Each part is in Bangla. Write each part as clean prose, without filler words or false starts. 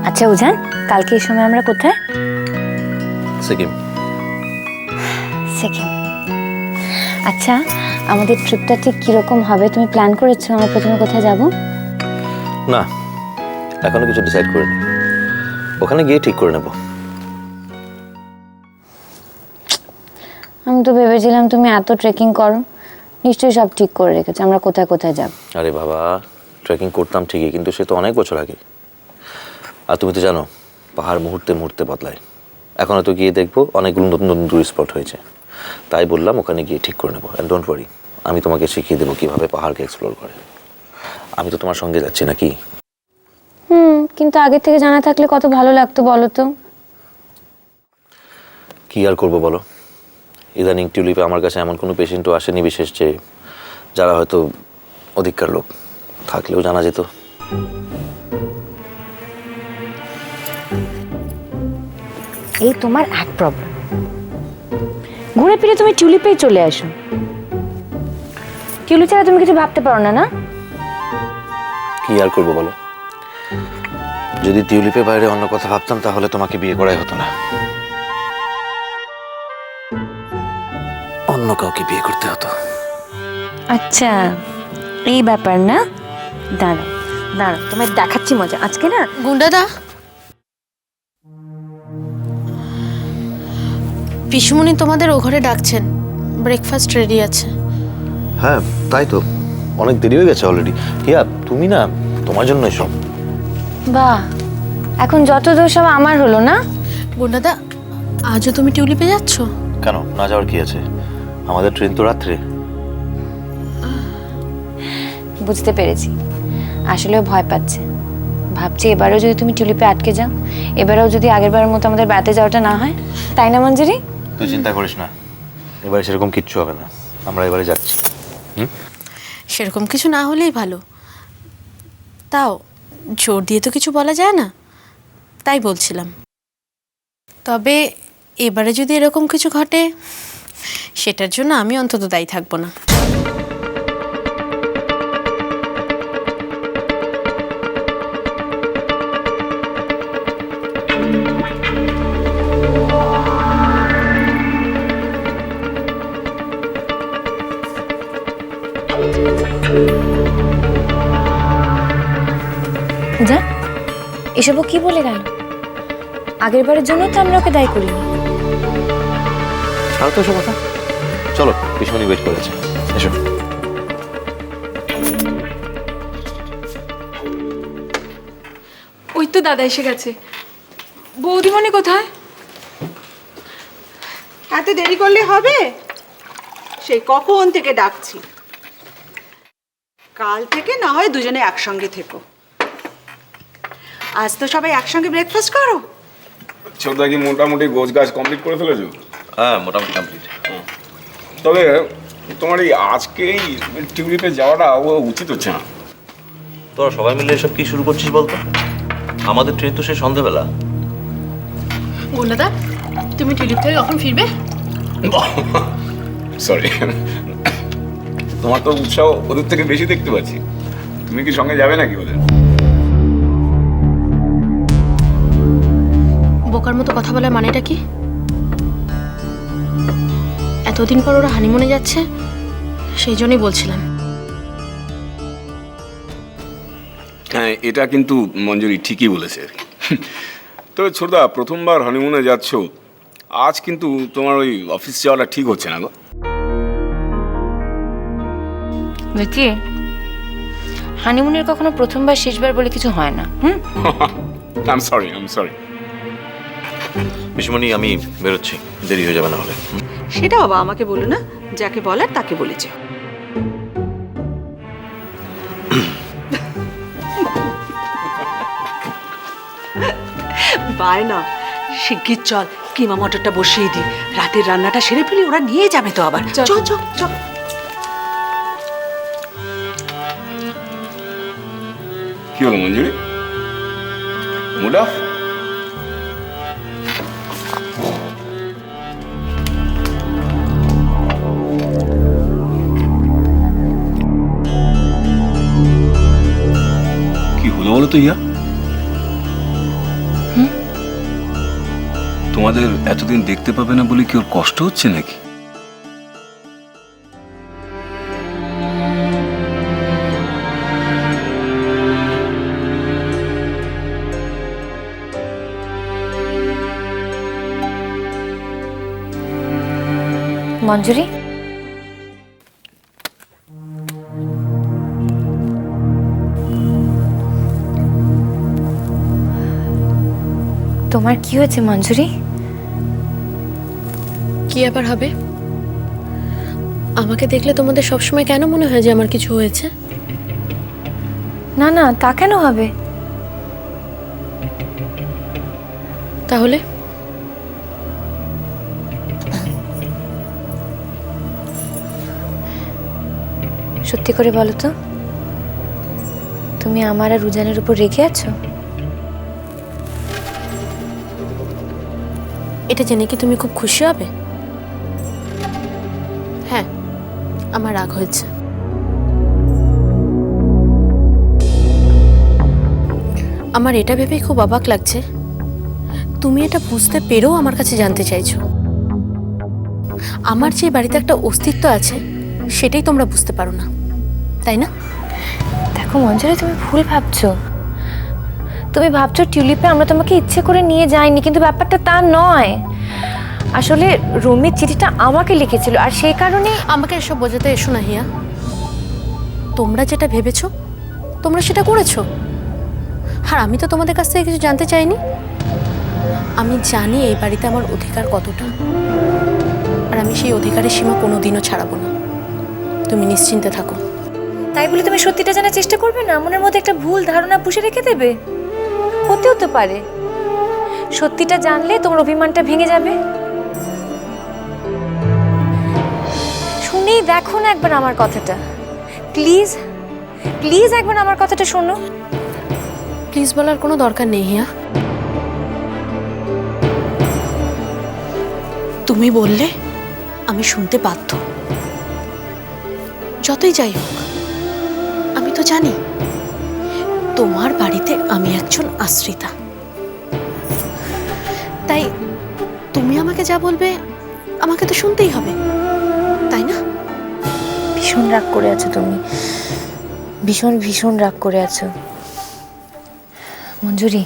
আচ্ছা উজান, কালকে এই সময় আমরা কোথায়? সিকিম। সিকিম। আচ্ছা, আমাদের ট্রিপটা ঠিক কিরকম হবে তুমি প্ল্যান করেছো? আমরা প্রথমে কোথায় যাব? না, এখনো কিছু ডিসাইড করিনি, ওখানে গিয়ে ঠিক করে নেব। আমি তো ভেবেছিলাম তুমি এত ট্রেকিং করো, নিশ্চয়ই সব ঠিক করে রেখেছো আমরা কোথায় কোথায় যাব। আরে বাবা, ট্রেকিং করতাম ঠিকই, কিন্তু সে তো অনেক বছর আগে। আর তুমি তো জানো, পাহাড় মুহূর্তে মুহূর্তে বদলায়। এখন তো গিয়ে দেখবো অনেকগুলো নতুন নতুন টুরিস্ট স্পট হয়েছে, তাই বললাম ওখানে গিয়ে ঠিক করে নেবো। অ্যান্ড ডোন্ট ওয়ারি, আমি তোমাকে শিখিয়ে দেবো কীভাবে পাহাড়কে এক্সপ্লোর করে। আমি তো তোমার সঙ্গে যাচ্ছি নাকি? কিন্তু আগে থেকে জানা থাকলে কত ভালো লাগতো বলো তো। কী আর করবো বলো, ইদানিং টিউলিপে আমার কাছে এমন কোনো পেশেন্টও আসেনি বিশেষ, যে যারা হয়তো অধিককার লোক থাকলেও জানা যেত। এই তোমার এক প্রবলেম, ঘুরে ফিরে তুমি টিউলিপেই চলে আসো। টিউলিপ ছাড়া তুমি কিছু ভাবতে পারো না, না? কি আর করবো বলো, যদি টিউলিপের বাইরে অন্য কথা ভাবতাম তাহলে তোমাকে বিয়ে করাই হতো না, অন্য কাউকে বিয়ে করতে হতো। আচ্ছা, এই ব্যাপার না? দাঁড়াও দাঁড়াও, তোমায় দেখাচ্ছি মজা আজকে না। গুন্ডাদা, পিসুমণি তোমাদের ও ঘরে ডাকছেন, ব্রেকফাস্ট রেডি আছে। হ্যাঁ তাই তো, অনেক দেরি হয়ে গেছে অলরেডি। হিয়া তুমি না, তোমার জন্যই সব। বাহ, এখন যত দোষ সব আমার হলো না? গুন্ডাদা, আজও তুমি টিউলিপে যাচ্ছ? কেন না যাওয়ার কি আছে, আমাদের ট্রেন তো রাত্রে। বুঝতে পেরেছি, আসলেও ভয় পাচ্ছে। ভাবছি এবারেও যদি তুমি টিউলিপে আটকে যাও, এবারেও যদি আগেরবারের মতো আমাদের বেড়াতে যাওয়াটা না হয়, তাই না মঞ্জুরি? তুই চিন্তা করিস না, এবারে সেরকম কিচ্ছু হবে না, আমরা এবারে যাচ্ছি। সেরকম কিছু না হলেই ভালো, তাও জোর দিয়ে তো কিছু বলা যায় না, তাই বলছিলাম। তবে এবারে যদি এরকম কিছু ঘটে, সেটার জন্য আমি অন্তত দায়ী থাকবো না। যা, এসবও কি বলে গেল? আগেরবারের জন্য তো আমরা ওকে দায়ী করিনি। ছাড়ো তো এসব কথা, চলো পিছনে ওয়েট করেছে, এসো। ওই তো দাদা এসে গেছে। বৌদিমণি কোথায়? এত দেরি করলে হবে? সেই কখন থেকে ডাকছি। কাল থেকে না হয় দুজনে একসঙ্গে থেকো, আজ তো সবাই একসঙ্গে ব্রেকফাস্ট করো। ছোটদা কি মোটামুটি গোছ গাছ কমপ্লিট করে ফেলেছো? হ্যাঁ মোটামুটি কমপ্লিট। তবে তোমার এই আজকেই টিউলিপে যাওয়াটা উচিত হচ্ছে না। তোরা সবাই মিলে এসব কি শুরু করছিস বলতো? আমাদের ট্রেন তো সেই সন্ধ্যাবেলা। গুন্ডাদা, তুমি টিউলিপ থেকে কখন ফিরবে? সরি, তোমার তো উৎসাহ ওদের থেকে বেশি দেখতে পাচ্ছি। তুমি কি সঙ্গে যাবে নাকি ওদের? বোকার মতো কথা বলার মানেটা কি? এতদিন পর ওরা হানিমুনে যাচ্ছে, সেই জন্যই বলছিলাম। হ্যাঁ, এটা কিন্তু মঞ্জুরি ঠিকই বলেছে আর কি। তবে ছোটদা, প্রথমবার হানিমুনে যাচ্ছ, আজ কিন্তু তোমার ওই অফিস যাওয়াটা ঠিক হচ্ছে না গো। দেখি, হানিমুনের কখনো প্রথমবার শেষবার বলে কিছু হয় না। I am sorry. পিসমণি, আমি বেরোচ্ছি, দেরি হয়ে যাবে না হলে। সেটা বাবা আমাকে বলো না, যাকে বলার তাকে বলেছে। বায় না, শিগগির চল, কিমা মটরটা বসিয়ে দি, রাতের রান্নাটা সেরে ফেলি, ওরা নিয়ে যাবে তো আবার। চল চল চল। কি হলো মঞ্জুরি, মুড অফ? কি হলো বলো তো ইয়া? তোমাদের এতদিন দেখতে পাবে না বলে কি ওর কষ্ট হচ্ছে নাকি? মঞ্জুরি, তোমার কি হয়েছে মঞ্জুরি? কি আবার হবে? আমাকে দেখলে তোমাদের সবসময় কেন মনে হয় যে আমার কিছু হয়েছে? না না, তা কেন হবে? তাহলে সত্যি করে বলো তো, তুমি আমার আর রুজানের উপর রেগে আছো? এটা জেনে কি তুমি খুব খুশি হবে? হ্যাঁ, আমার রাগ হয়েছে। আমার এটা ভেবেই খুব অবাক লাগছে, তুমি এটা বুঝতে পেরেও আমার কাছে জানতে চাইছো। আমার যে বাড়িতে একটা অস্তিত্ব আছে সেটাই তোমরা বুঝতে পারো না, তাই না? দেখো মঞ্জুরি, তুমি ভুল ভাবছো। তুমি ভাবছো টিউলিপে আমরা তোমাকে ইচ্ছে করে নিয়ে যাইনি, কিন্তু ব্যাপারটা তা নয়। আসলে রুমির চিঠিটা আমাকে লিখেছিল, আর সেই কারণে আমাকে এসব বোঝাতে এসো না হিয়া। তোমরা যেটা ভেবেছো তোমরা সেটা করেছো, আর আমি তো তোমাদের কাছ থেকে কিছু জানতে চাইনি। আমি জানি এই বাড়িতে আমার অধিকার কতটা, আর আমি সেই অধিকারের সীমা কোনোদিনও ছাড়াবো না। তুমি নিশ্চিন্তে থাকো। তাই বলে তুমি সত্যিটা জানার চেষ্টা করবে না? মনের মধ্যে একটা ভুল ধারণা পুষে রেখে দেবে? হতেও তো পারে সত্যিটা জানলে তোমার অভিমানটা ভেঙে যাবে। শুনেই দেখো না একবার আমার কথাটা, প্লিজ প্লিজ একবার আমার কথাটা শোনো। প্লিজ বলার কোনো দরকার নেই হিয়া। তুমি বললে আমি শুনতে বাধ্য। যতই যাই হোক, আমি তো জানি তোমার বাড়িতে আমি একজন আশ্রিতা, তাই তুমি আমাকে যা বলবে আমাকে তো শুনতেই হবে, তাই না? ভীষণ রাগ করে আছো তুমি, ভীষণ ভীষণ রাগ করে আছো মঞ্জুরি।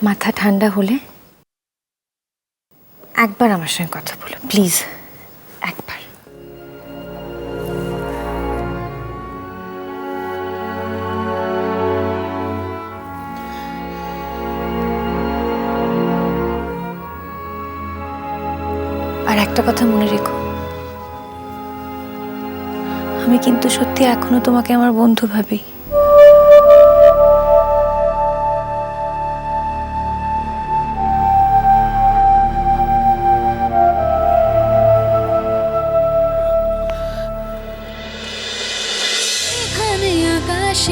মাথা ঠান্ডা হলে একবার আমার সঙ্গে কথা বলো, প্লিজ একবার। আর একটা কথা মনে রেখো, আমি কিন্তু সত্যি এখনো তোমাকে আমার বন্ধু ভাবি। আকাশ